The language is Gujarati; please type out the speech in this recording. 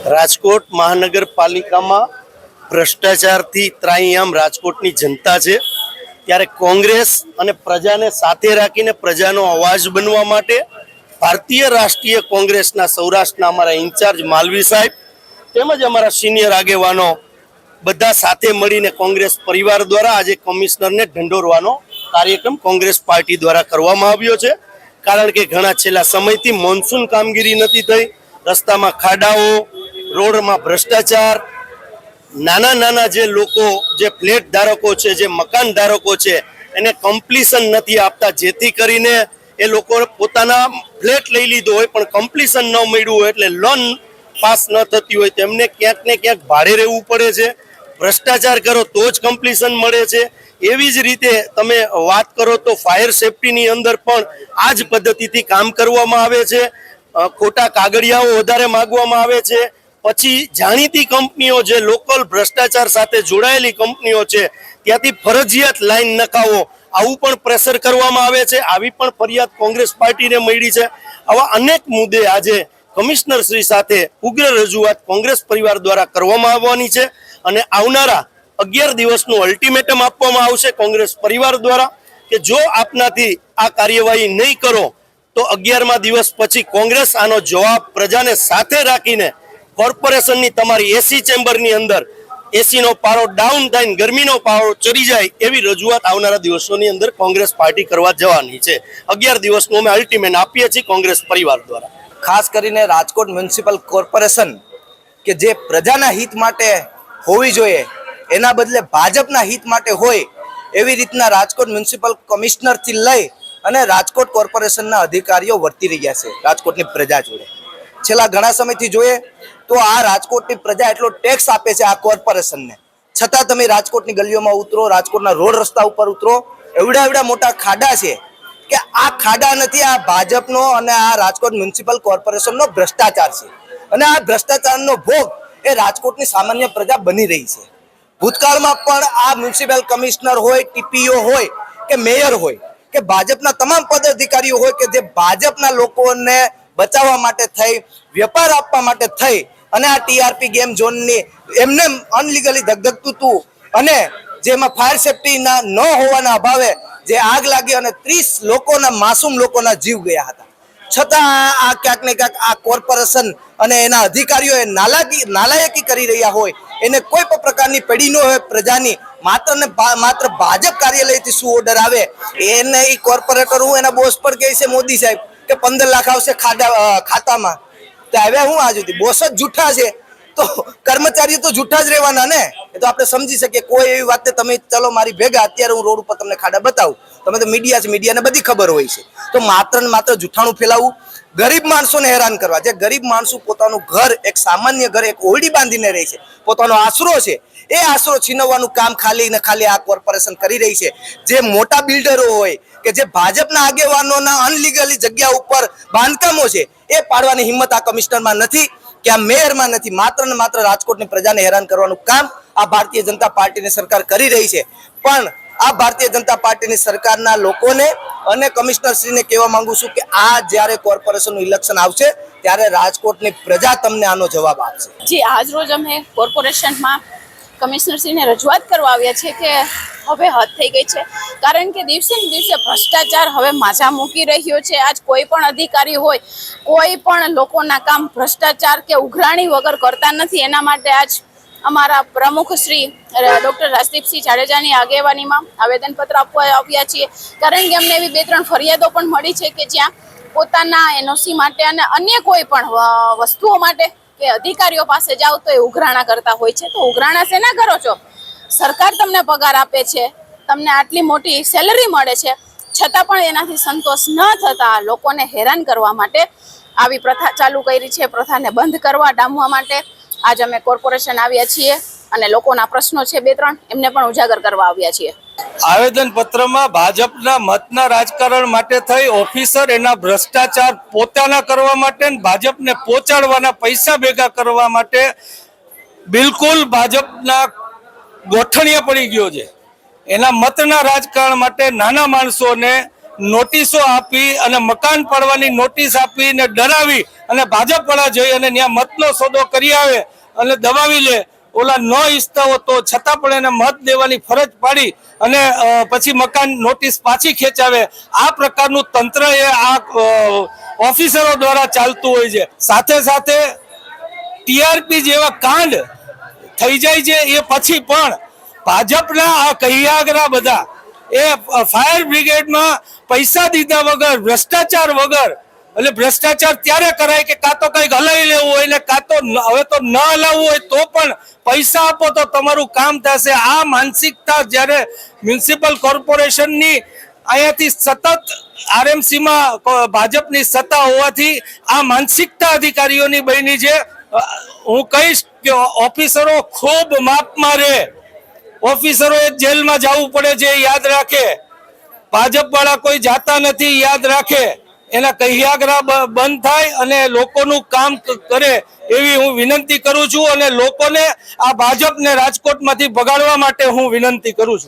રાજકોટ મહાનગરપાલિકામાં ભ્રષ્ટાચારથી ત્રાહિયામ રાજકોટની જનતા છે, ત્યારે કોંગ્રેસ અને પ્રજાને સાથે રાખીને પ્રજાનો અવાજ બનવા માટે ભારતીય રાષ્ટ્રીય કોંગ્રેસના સૌરાષ્ટ્રના અમારા ઇન્ચાર્જ માલવી સાહેબ તેમજ અમારા સિનિયર આગેવાનો બધા સાથે મળીને કોંગ્રેસ પરિવાર દ્વારા આજે કમિશનરને ઢંઢોરવાનો કાર્યક્રમ કોંગ્રેસ પાર્ટી દ્વારા કરવામાં આવ્યો છે। કારણ કે ઘણા છેલ્લા સમયથી મોન્સૂન કામગીરી નથી થઈ, રસ્તામાં ખાડાઓ, રોડમાં ભ્રષ્ટાચાર, નાના નાના જે લોકો જે ફ્લેટ ધારકો છે, જે મકાન ધારકો છે એને કમ્પ્લીશન નથી આપતા, જેથી કરીને એ લોકો પોતાના ફ્લેટ લઈ લીધો હોય પણ કમ્પ્લીશન ન મળ્યું હોય એટલે લોન પાસ ન થતી હોય તેમને ક્યાંક ને ક્યાંક ભાડે રહેવું પડે છે। ભ્રષ્ટાચાર કરો તો જ કમ્પ્લીશન મળે છે। એવી જ રીતે તમે વાત કરો તો ફાયર સેફટીની અંદર પણ આ જ પદ્ધતિથી કામ કરવામાં આવે છે। ખોટા કાગળિયાઓ વધારે માંગવામાં આવે છે, પછી જાણીતી કંપનીઓ જે લોકલ ભ્રષ્ટાચાર સાથે જોડાયેલી કંપનીઓ છે ત્યાંથી ફરજિયાત લાઈન નખાવો આવું પણ પ્રેશર કરવામાં આવે છે। આવી પણ ફરિયાદ કોંગ્રેસ પાર્ટીને મળી છે। આવા અનેક મુદ્દે આજે કમિશનર શ્રી સાથે ઉગ્ર રજૂઆત કોંગ્રેસ પરિવાર દ્વારા કરવામાં આવવાની છે અને આવનારા 11 દિવસનું અલ્ટિમેટમ આપવામાં આવશે કોંગ્રેસ પરિવાર દ્વારા કે જો આપનાથી આ કાર્યવાહી નહીં કરો તો 11મા દિવસ પછી કોંગ્રેસ આનો જવાબ પ્રજાને સાથે રાખીને કોર્પોરેશનની તમારી એસી ચેમ્બરની અંદર એસીનો પારો ડાઉન થાય, ગરમીનો પારો ચડી જાય એવી રજૂઆત આવનારા દિવસોની અંદર કોંગ્રેસ પાર્ટી કરવા જવાની છે। 11 દિવસનું અમે અલ્ટિમેટ આપીએ છીએ કોંગ્રેસ પરિવાર દ્વારા। ખાસ કરીને રાજકોટ મ્યુનિસિપલ કોર્પોરેશન કે જે પ્રજાના હિત માટે હોવી જોઈએ એના બદલે ભાજપના હિત માટે હોય એવી રીતના રાજકોટ મ્યુનિસિપલ કમિશનરથી લઈ અને રાજકોટ કોર્પોરેશનના અધિકારીઓ વર્તી રહ્યા છે રાજકોટની પ્રજા જોડે। છેલ્લા ઘણા સમયથી જોઈએ તો આ રાજકોટની પ્રજા એટલો ટેક્સ આપે છે આ કોર્પોરેશનને, છતાં તમે રાજકોટની ગલીઓમાં ઉતરો, રાજકોટના રોડ રસ્તા ઉપર ઉતરો, એવડા મોટા ખાડા છે કે આ ખાડા નથી, આ ભાજપનો અને આ રાજકોટ મ્યુનિસિપલ કોર્પોરેશનનો ભ્રષ્ટાચાર છે અને આ ભ્રષ્ટાચારનો ભોગ એ રાજકોટની સામાન્ય પ્રજા બની રહી છે। ભૂતકાળમાં પણ આ મ્યુનિસિપલ કમિશનર હોય, ટીપીઓ હોય કે મેયર હોય કે ભાજપના તમામ પદાધિકારીઓ હોય કે જે ભાજપના લોકોને બચાવવા માટે થઈ, વેપાર આપવા માટે થઈ અને આ ટીઆરપી ગેમ ઝોનની એમને અનલીગલી ધગધગતું હતું અને જેમાં ફાયર સેફટીના ન હોવાના અભાવે જે આગ લાગી અને 30 લોકોના માસૂમ લોકોના જીવ ગયા હતા, છતાં આ ક્યાંક ને ક્યાંક આ કોર્પોરેશન અને એના અધિકારીઓ એ નાલાયકી કરી રહ્યા હોય, એને કોઈ પણ પ્રકારની પડી ન હોય પ્રજાની, માત્ર ને માત્ર ભાજપ કાર્યાલયથી શું ઓર્ડર આવે એને એ કોર્પોરેટર હું એના બોસ પર કહે છે મોદી સાહેબ કે 15 લાખ આવશે ખાતામાં, તો હવે હું આ સુધી બોસ જ જૂઠા છે તો કર્મચારીઓ તો જૂઠા જ રહેવાના ને। એ તો આપણે સમજી શકીએ। કોઈ એવી વાત તમે ચલો મારી ભેગા, અત્યારે હું રોડ ઉપર તમને ખાડા બતાવું, તમે તો મીડિયા છે, મીડિયાને બધી ખબર હોય છે, તો માત્ર ને માત્ર જૂઠાણું ફેલાવવું, ગરીબ માણસોને હેરાન કરવા। જે ગરીબ માણસો પોતાનું ઘર, એક સામાન્ય ઘર, એક ઓરડી બાંધીને રહે છે, પોતાનો આશરો છે, એ આશરો છીનવવાનું કામ ખાલી ને ખાલી આ કોર્પોરેશન કરી રહી છે। જે મોટા બિલ્ડરો હોય કે જે ભાજપના આગેવાનોના અનલીગલી જગ્યા ઉપર બાંધકામો છે એ પાડવાની હિંમત આ કમિશનરમાં નથી કે આ મેયરમાં નથી, માત્ર ને માત્ર રાજકોટની પ્રજાને હેરાન કરવાનું કામ આ ભારતીય જનતા પાર્ટીની સરકાર કરી રહી છે। પણ આ ભારતીય જનતા પાર્ટીની સરકારના લોકોને અને કમિશનરશ્રીને કહેવા માંગુ છું કે આ જ્યારે કોર્પોરેશનનું ઇલેક્શન આવશે ત્યારે રાજકોટની પ્રજા તમને આનો જવાબ આપશે। જી, આજ રોજ અમે કોર્પોરેશનમાં કમિશનરશ્રીને રજૂઆત કરવા આવ્યા છે કે હવે હદ થઈ ગઈ છે, કારણ કે દિવસે ને દિવસે ભ્રષ્ટાચાર હવે માઝા મૂકી રહ્યો છે। આજ કોઈ પણ અધિકારી હોય, કોઈ પણ લોકોના કામ ભ્રષ્ટાચાર કે ઉઘરાણી વગર કરતા નથી। એના માટે આજ અમારા પ્રમુખ શ્રી ડૉક્ટર રાજદીપસિંહ જાડેજાની આગેવાનીમાં આવેદનપત્ર આપવા આવ્યા છીએ, કારણ કે અમને એવી 2-3 ફરિયાદો પણ મળી છે કે જ્યાં પોતાના એનઓસી માટે અને અન્ય કોઈ પણ વસ્તુઓ માટે કે અધિકારીઓ પાસે જાઓ તો એ ઉઘરાણા કરતા હોય છે। તો ઉઘરાણા શેના કરો છો? સરકાર તમને પગાર આપે છે, તમને આટલી મોટી સેલરી મળે છે, છતાં પણ એનાથી સંતોષ ન થતા લોકોને હેરાન કરવા માટે આવી પ્રથા ચાલુ કરી છે। પ્રથાને બંધ કરવા, ડામવા માટે આજ અમે કોર્પોરેશન આવ્યા છીએ અને લોકોના પ્રશ્નો છે 2-3 એમને પણ ઉજાગર કરવા આવ્યા છીએ। આવેદન પત્રમાં ભાજપના મતના રાજકારણ માટે થઈ ઓફિસર એના ભ્રષ્ટાચાર પોતાના કરવા માટે, ભાજપને પહોંચાડવાના પૈસા ભેગા કરવા માટે બિલકુલ ભાજપના ગોઠણીયા પડી ગયો છે। એના મતના રાજકારણ માટે નાના માણસોને નોટિસો આપી અને મકાન પાડવાની નોટિસ આપી ને ડરાવી અને ભાજપ વાળા જઈ અને ત્યાં મતનો સોદો કરી આવે અને દબાવી લે, ઓલા ન ઈચ્છતા હો તો છતાં પણ એને મત દેવાની ફરજ પાડી અને પછી મકાન નોટિસ પાછી ખેંચાવે. આ પ્રકારનું તંત્ર એ આ ઓફિસરો દ્વારા ચાલતું હોય છે. સાથે સાથે ટીઆરપી જેવા કાંડ થઈ જાય છે એ પછી પણ ભાજપના આ કહિયાગરા બધા એ ફાયર બ્રિગેડમાં પૈસા દીધા વગર, ભ્રષ્ટાચાર વગર, એટલે ભ્રષ્ટાચાર ત્યારે કરાય કે કાં તો કંઈક હલાવી લેવું હોય ને કાં તો હવે તો ન હલાવવું હોય તો પણ પૈસા આપો તો તમારું કામ થશે. આ માનસિકતા જ્યારે મ્યુનિસિપલ કોર્પોરેશનની અહીંયાથી સતત આરએમસીમાં ભાજપની સત્તા હોવાથી આ માનસિકતા અધિકારીઓની બની છે. હું કહીશ કે ઓફિસરો ખૂબ માપમાં રહે, ઓફિસરોએ જેલમાં જવું પડે છે યાદ રાખે, ભાજપ વાળા કોઈ જાતા નથી યાદ રાખે, એના કહિયાગરા બંધ થાય અને લોકોનું કામ કરે એવી હું વિનંતી કરું છું અને લોકોને આ ભાજપને રાજકોટમાંથી ભગાડવા માટે હું વિનંતી કરું છું.